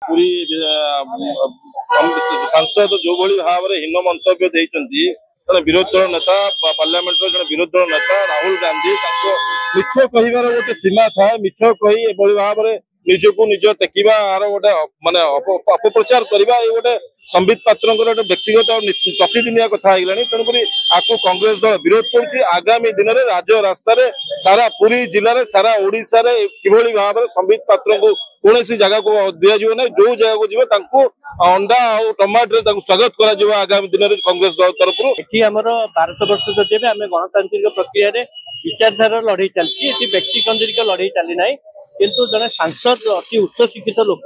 पुरी सांसद जो भाव में हीन मंतव्य देते जन विरोधी दल नेता पार्लियामेंट जन विरोधी दल नेता राहुल गांधी मिछ कहार गोटे सीमा था मिछ कही भाव में निजक निज टेकिबा गोटे माने अपप्रचार करवा ये गोटे संबित पात्र गोटे व्यक्तिगत प्रतिदिनिया कथा होगा तेणुक आपको कांग्रेस दल विरोध कर आगामी दिन में राज्य रास्त सारा पुरी जिले सारा ओडिशा कि भाव में संबित पात्र को कौन जगह को दिज्व ना जो जगह को जी अंडा और टमाटर स्वागत कर आगामी दिन में कांग्रेस दल तरफ ये भारत वर्ष जदि आम गणतांत्रिक प्रक्रिया विचारधारा लड़ाई चलती व्यक्ति केन्द्रिक लड़ाई चली ना किंतु जड़े सांसद अति उच्च शिक्षित लोक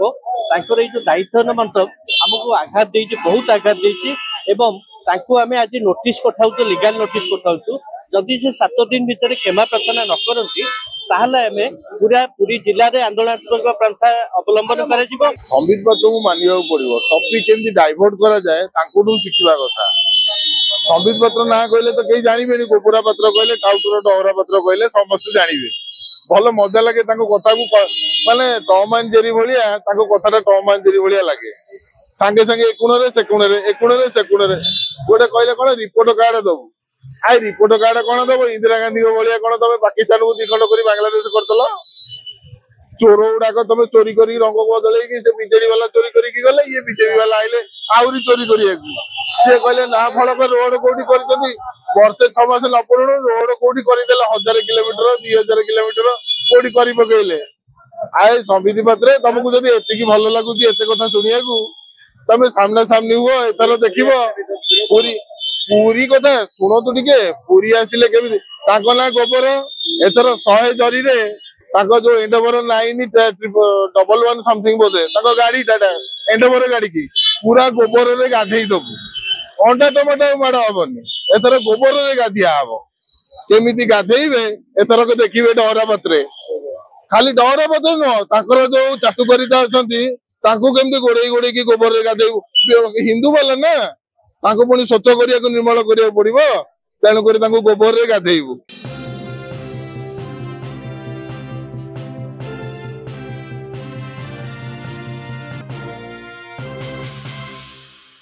जो दायित्व मंतव्य आमको आघात दे बहुत आघात देती आम आज नोटिस पठाऊ लीगल नोटिस पठाऊ जदि से 7 दिन भितर क्षमा प्रार्थना न करती ताहले पूरा पूरी जिले में आंदोलनात्मक प्रथा अवलंबन कर संबित पात्र को मानिया पड़ो टॉपिक केमती डाइवर्ट करा जाए शिखा कथा संबित पात्र ना कहले तो कहीं जानवे गोपुरा पात्र कहले टाउटर डहरा पात्र कहले समस्ते जानवे भल मजा लगे कथा को माने टॉम एंड जेरी भाया कथा टॉम एंड जेरी भाया लगे सांगे सांगे ए कोणे से कोणे गोटे कहले कौन रिपोर्ट कार्ड दबू आई रिपोर्ट कार्ड कौन दब इंदिरा गांधी भाया कौन तुम पाकिस्तान को दिखंड कर बांग्लादेश करदल चोर गुड़ाक तुम चोरी कर रंग बदल से बीजेडी वाला चोरी करके गले ये बीजेपी वाला आइले आहरी चोरी कर सी कहले ना फलक रोड कौटी कर वर्षे 6 मास न पूर्ण रोड कौटी करदे 1000 किलोमीटर 2000 किलोमीटर कौटी कर पकड़े आए संबित पात्र तुमको जब एति भल लगुच एत कथा शुणा तुम सामना सामनी हुआ एथर देख पूरी पूरी कथा शुणु टिके पूरी आसिले केमी ना गोबर एथर 100 जरी जो एंडोवर 911 समथिंग बोधे गाड़ी टाटा एंडोवर गाड़ी की पूरा गोबर रे गाधे दबू अंडा टमाटर माड़ हेनी एथर गोबर रे गाधिया हम केमी गाधेबे एथर देखिए डहरा पत्रे खाली डहरा पत्र नुह जो चाटुकारिता अच्छा केमती गोड़े गोड़े की गोबर रे गाधे हिंदू वाला ना पुणी स्वच्छ करने निर्मल करा पड़ो तेणुक गोबर रे गाधेबू।